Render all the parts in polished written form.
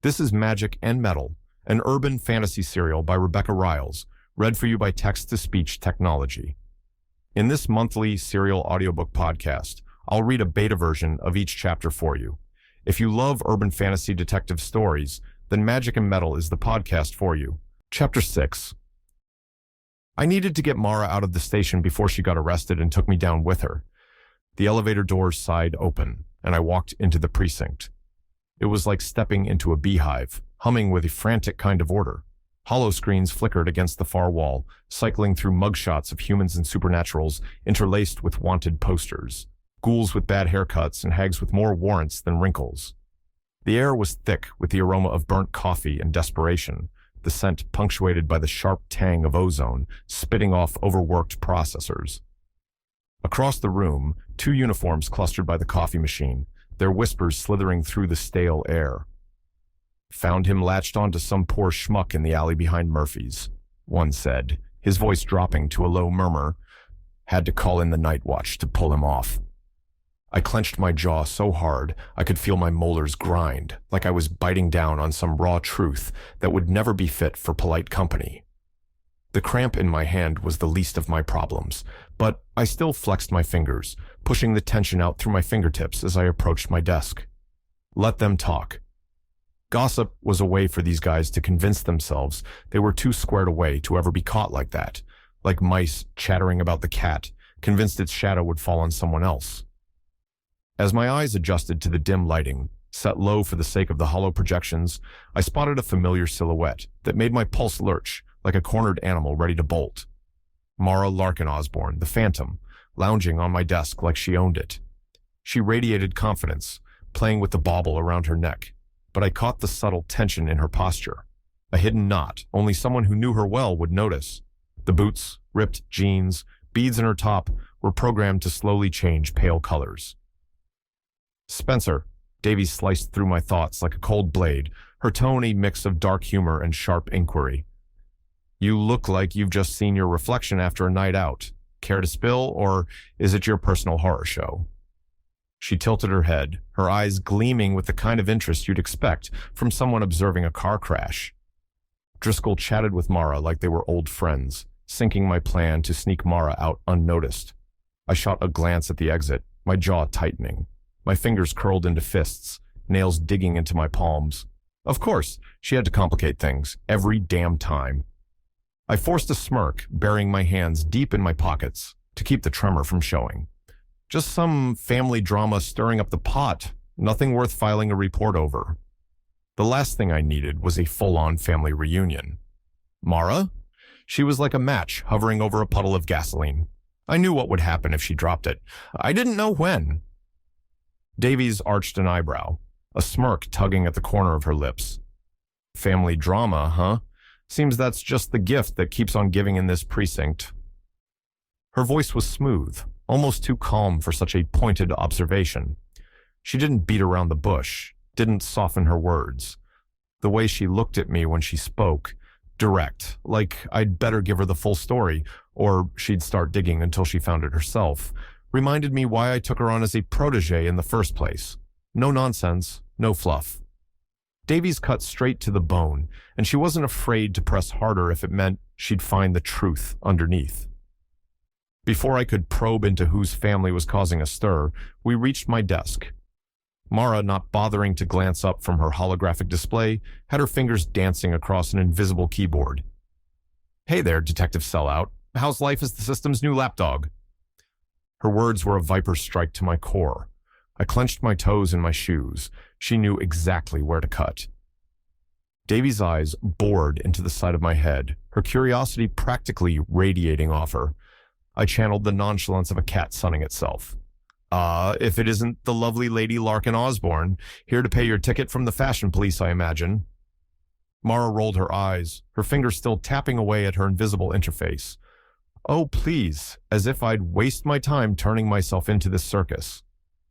This is Magic and Metal, an urban fantasy serial by Rebecca Riles, read for you by text-to-speech technology. In this monthly serial audiobook podcast, I'll read a beta version of each chapter for you. If you love urban fantasy detective stories, then Magic and Metal is the podcast for you. Chapter 6. I needed to get Mara out of the station before she got arrested and took me down with her. The elevator doors sighed open, and I walked into the precinct. It was like stepping into a beehive, humming with a frantic kind of order. Hollow screens flickered against the far wall, cycling through mugshots of humans and supernaturals interlaced with wanted posters. Ghouls with bad haircuts and hags with more warrants than wrinkles. The air was thick with the aroma of burnt coffee and desperation, the scent punctuated by the sharp tang of ozone spitting off overworked processors. Across the room, two uniforms clustered by the coffee machine, their whispers slithering through the stale air. "Found him latched onto some poor schmuck in the alley behind Murphy's," one said, his voice dropping to a low murmur. "Had to call in the night watch to pull him off." I clenched my jaw so hard I could feel my molars grind, like I was biting down on some raw truth that would never be fit for polite company. The cramp in my hand was the least of my problems, but I still flexed my fingers, pushing the tension out through my fingertips as I approached my desk. Let them talk. Gossip was a way for these guys to convince themselves they were too squared away to ever be caught like that, like mice chattering about the cat, convinced its shadow would fall on someone else. As my eyes adjusted to the dim lighting, set low for the sake of the hollow projections, I spotted a familiar silhouette that made my pulse lurch like a cornered animal ready to bolt. Mara Larkin Osborne, the Phantom, lounging on my desk like she owned it. She radiated confidence, playing with the bauble around her neck, but I caught the subtle tension in her posture. A hidden knot only someone who knew her well would notice. The boots, ripped jeans, beads in her top were programmed to slowly change pale colors. "Spencer," Davies sliced through my thoughts like a cold blade, her tone a mix of dark humor and sharp inquiry. "You look like you've just seen your reflection after a night out. Care to spill, or is it your personal horror show?" She tilted her head, her eyes gleaming with the kind of interest you'd expect from someone observing a car crash. Driscoll chatted with Mara like they were old friends, syncing my plan to sneak Mara out unnoticed. I shot a glance at the exit, my jaw tightening. My fingers curled into fists, nails digging into my palms. Of course, she had to complicate things, every damn time. I forced a smirk, burying my hands deep in my pockets, to keep the tremor from showing. Just some family drama stirring up the pot, nothing worth filing a report over. The last thing I needed was a full-on family reunion. Mara? She was like a match hovering over a puddle of gasoline. I knew what would happen if she dropped it. I didn't know when. Davies arched an eyebrow, a smirk tugging at the corner of her lips. "Family drama, huh? Seems that's just the gift that keeps on giving in this precinct." Her voice was smooth, almost too calm for such a pointed observation. She didn't beat around the bush, didn't soften her words. The way she looked at me when she spoke, direct, like I'd better give her the full story, or she'd start digging until she found it herself, reminded me why I took her on as a protege in the first place. No nonsense, no fluff. Davies cut straight to the bone, and she wasn't afraid to press harder if it meant she'd find the truth underneath. Before I could probe into whose family was causing a stir, we reached my desk. Mara, not bothering to glance up from her holographic display, had her fingers dancing across an invisible keyboard. "Hey there, Detective Sellout. How's life as the system's new lapdog?" Her words were a viper strike to my core. I clenched my toes in my shoes. She knew exactly where to cut. Davy's eyes bored into the side of my head, her curiosity practically radiating off her. I channeled the nonchalance of a cat sunning itself. If it isn't the lovely Lady Larkin Osborne, here to pay your ticket from the fashion police, I imagine." Mara rolled her eyes, her fingers still tapping away at her invisible interface. "Oh, please, as if I'd waste my time turning myself into this circus.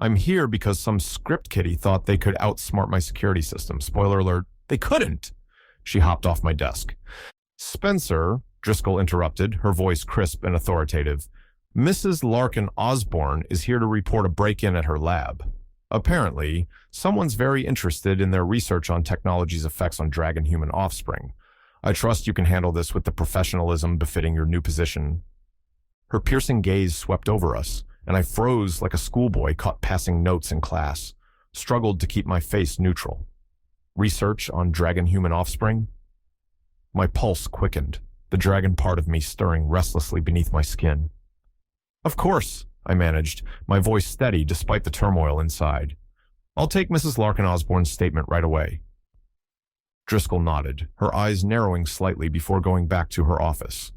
I'm here because some script kiddie thought they could outsmart my security system. Spoiler alert, they couldn't." She hopped off my desk. "Spencer," Driscoll interrupted, her voice crisp and authoritative, "Mrs. Larkin Osborne is here to report a break-in at her lab." Apparently, someone's very interested in their research on technology's effects on dragon-human offspring. I trust you can handle this with the professionalism befitting your new position. Her piercing gaze swept over us, and I froze like a schoolboy caught passing notes in class, struggled to keep my face neutral. Research on dragon-human offspring? My pulse quickened, the dragon part of me stirring restlessly beneath my skin. Of course, I managed, my voice steady despite the turmoil inside. I'll take Mrs. Larkin Osborne's statement right away. Driscoll nodded, her eyes narrowing slightly before going back to her office.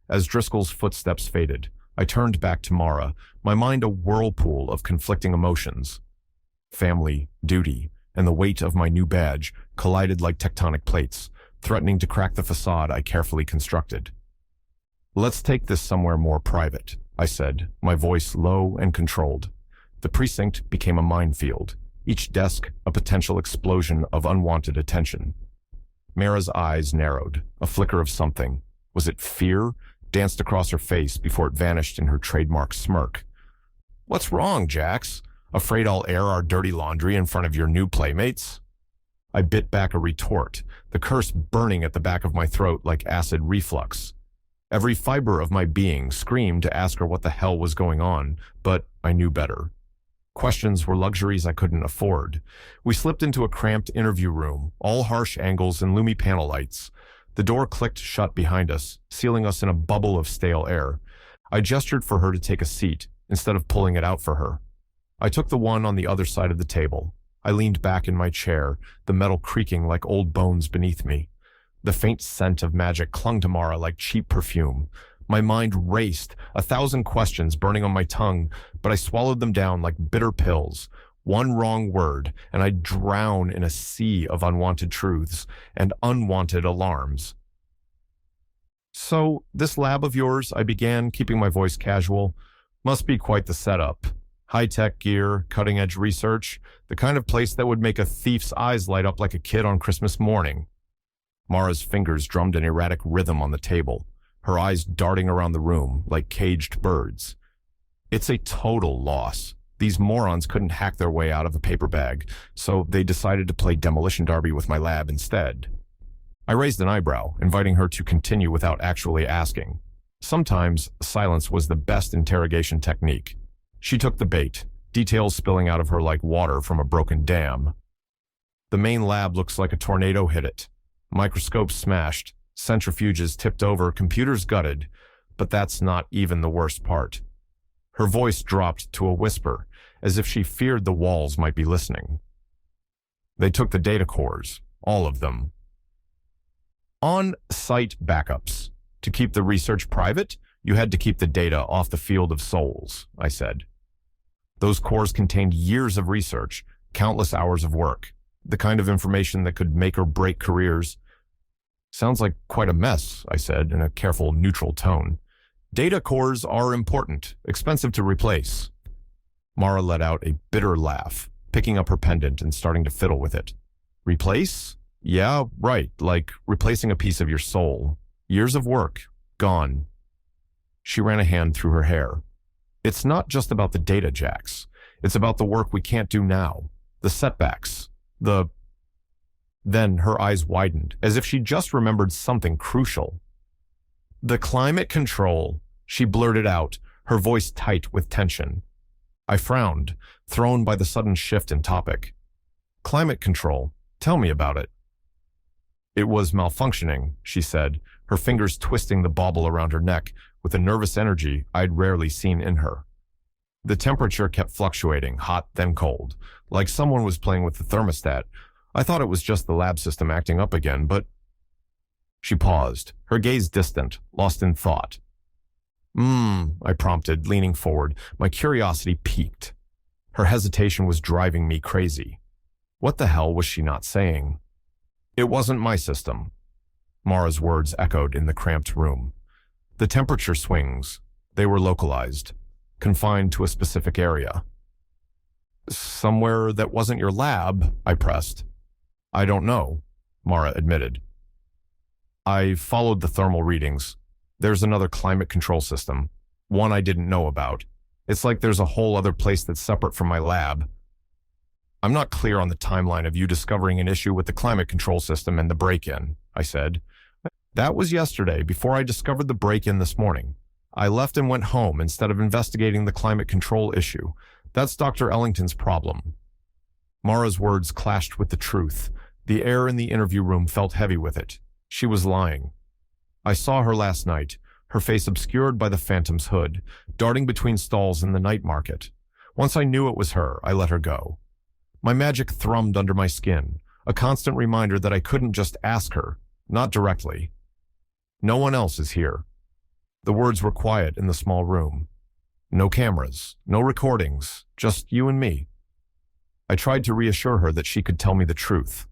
As Driscoll's footsteps faded, I turned back to Mara, my mind a whirlpool of conflicting emotions. Family, duty, and the weight of my new badge collided like tectonic plates, threatening to crack the facade I carefully constructed. Let's take this somewhere more private, I said, my voice low and controlled. The precinct became a minefield, each desk a potential explosion of unwanted attention. Mara's eyes narrowed, a flicker of something. Was it fear? Danced across her face before it vanished in her trademark smirk. What's wrong, Jax? Afraid I'll air our dirty laundry in front of your new playmates? I bit back a retort, the curse burning at the back of my throat like acid reflux. Every fiber of my being screamed to ask her what the hell was going on, but I knew better. Questions were luxuries I couldn't afford. We slipped into a cramped interview room, all harsh angles and loomy panel lights. The door clicked shut behind us, sealing us in a bubble of stale air. I gestured for her to take a seat, instead of pulling it out for her. I took the one on the other side of the table. I leaned back in my chair, the metal creaking like old bones beneath me. The faint scent of magic clung to Mara like cheap perfume. My mind raced, 1,000 questions burning on my tongue, but I swallowed them down like bitter pills. One wrong word, and I'd drown in a sea of unwanted truths and unwanted alarms. So, this lab of yours, I began, keeping my voice casual, must be quite the setup. High-tech gear, cutting-edge research, the kind of place that would make a thief's eyes light up like a kid on Christmas morning. Mara's fingers drummed an erratic rhythm on the table, her eyes darting around the room like caged birds. It's a total loss. These morons couldn't hack their way out of a paper bag, so they decided to play demolition derby with my lab instead. I raised an eyebrow, inviting her to continue without actually asking. Sometimes silence was the best interrogation technique. She took the bait, details spilling out of her like water from a broken dam. The main lab looks like a tornado hit it. Microscopes smashed, centrifuges tipped over, computers gutted, but that's not even the worst part. Her voice dropped to a whisper, as if she feared the walls might be listening. They took the data cores, all of them. On-site backups. To keep the research private, you had to keep the data off the field of souls, I said. Those cores contained years of research, countless hours of work, the kind of information that could make or break careers. Sounds like quite a mess, I said in a careful, neutral tone. Data cores are important, expensive to replace. Mara let out a bitter laugh, picking up her pendant and starting to fiddle with it. Replace? Yeah, right, like replacing a piece of your soul. Years of work, gone. She ran a hand through her hair. It's not just about the data, Jax. It's about the work we can't do now. The setbacks. Then her eyes widened, as if she just remembered something crucial. The climate control, she blurted out, her voice tight with tension. I frowned, thrown by the sudden shift in topic. Climate control, tell me about it. It was malfunctioning, she said, her fingers twisting the bauble around her neck with a nervous energy I'd rarely seen in her. The temperature kept fluctuating, hot then cold, like someone was playing with the thermostat. I thought it was just the lab system acting up again, but... She paused, her gaze distant, lost in thought. I prompted, leaning forward, my curiosity piqued. Her hesitation was driving me crazy. What the hell was she not saying? It wasn't my system. Mara's words echoed in the cramped room. The temperature swings, they were localized, confined to a specific area. Somewhere that wasn't your lab, I pressed. I don't know, Mara admitted. I followed the thermal readings. There's another climate control system, one I didn't know about. It's like there's a whole other place that's separate from my lab. I'm not clear on the timeline of you discovering an issue with the climate control system and the break-in, I said. That was yesterday, before I discovered the break-in this morning. I left and went home instead of investigating the climate control issue. That's Dr. Ellington's problem. Mara's words clashed with the truth. The air in the interview room felt heavy with it. She was lying. I saw her last night, her face obscured by the phantom's hood, darting between stalls in the night market. Once I knew it was her, I let her go. My magic thrummed under my skin, a constant reminder that I couldn't just ask her, not directly. No one else is here. The words were quiet in the small room. No cameras, no recordings, just you and me. I tried to reassure her that she could tell me the truth.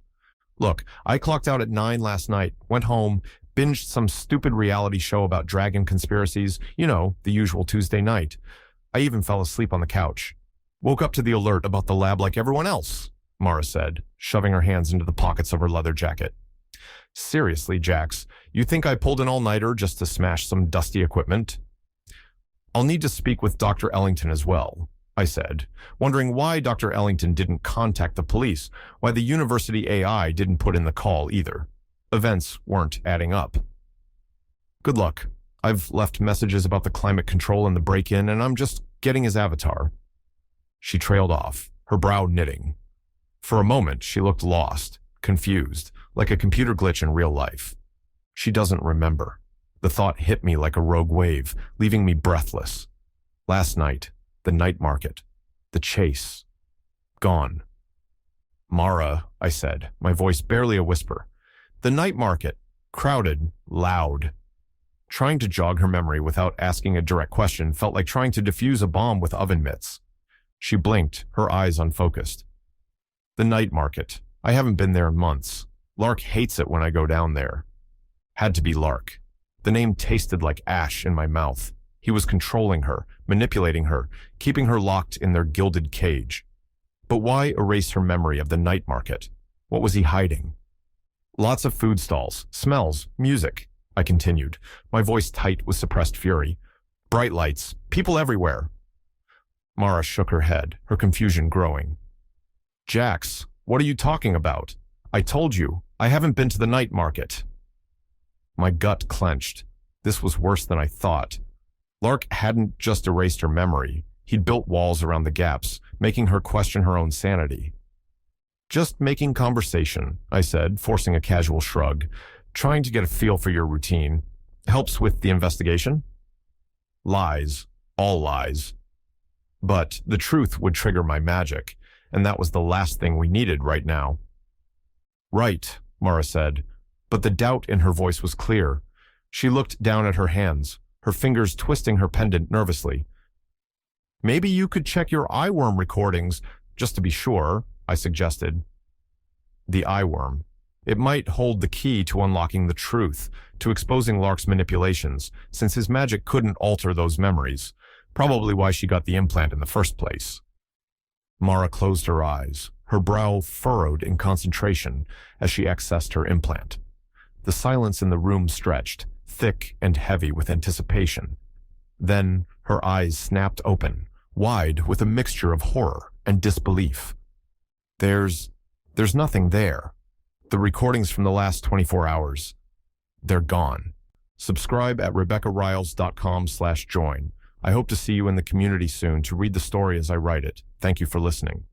Look, I clocked out at 9 last night, went home, binged some stupid reality show about dragon conspiracies, you know, the usual Tuesday night. I even fell asleep on the couch. Woke up to the alert about the lab like everyone else, Mara said, shoving her hands into the pockets of her leather jacket. Seriously, Jax, you think I pulled an all-nighter just to smash some dusty equipment? I'll need to speak with Dr. Ellington as well, I said, wondering why Dr. Ellington didn't contact the police, why the university AI didn't put in the call either. Events weren't adding up. Good luck. I've left messages about the climate control and the break-in, and I'm just getting his avatar. She trailed off, her brow knitting. For a moment, she looked lost, confused, like a computer glitch in real life. She doesn't remember. The thought hit me like a rogue wave, leaving me breathless. Last night, the night market, the chase. Gone. Mara, I said, my voice barely a whisper. The night market, crowded, loud. Trying to jog her memory without asking a direct question felt like trying to defuse a bomb with oven mitts. She blinked, her eyes unfocused. The night market. I haven't been there in months. Lark hates it when I go down there. Had to be Lark. The name tasted like ash in my mouth. He was controlling her, manipulating her, keeping her locked in their gilded cage. But why erase her memory of the night market? What was he hiding? Lots of food stalls, smells, music, I continued, my voice tight with suppressed fury. Bright lights, people everywhere. Mara shook her head, her confusion growing. Jax, what are you talking about? I told you, I haven't been to the night market. My gut clenched. This was worse than I thought. Lark hadn't just erased her memory. He'd built walls around the gaps, making her question her own sanity. Just making conversation, I said, forcing a casual shrug. Trying to get a feel for your routine. Helps with the investigation? Lies. All lies. But the truth would trigger my magic, and that was the last thing we needed right now. Right, Mara said, but the doubt in her voice was clear. She looked down at her hands, her fingers twisting her pendant nervously. Maybe you could check your eyeworm recordings, just to be sure, I suggested. The eyeworm. It might hold the key to unlocking the truth, to exposing Lark's manipulations, since his magic couldn't alter those memories. Probably why she got the implant in the first place. Mara closed her eyes, her brow furrowed in concentration as she accessed her implant. The silence in the room stretched, thick and heavy with anticipation. Then her eyes snapped open, wide with a mixture of horror and disbelief. There's nothing there. The recordings from the last 24 hours, they're gone. Subscribe at RebeccaRiles.com/join. I hope to see you in the community soon to read the story as I write it. Thank you for listening.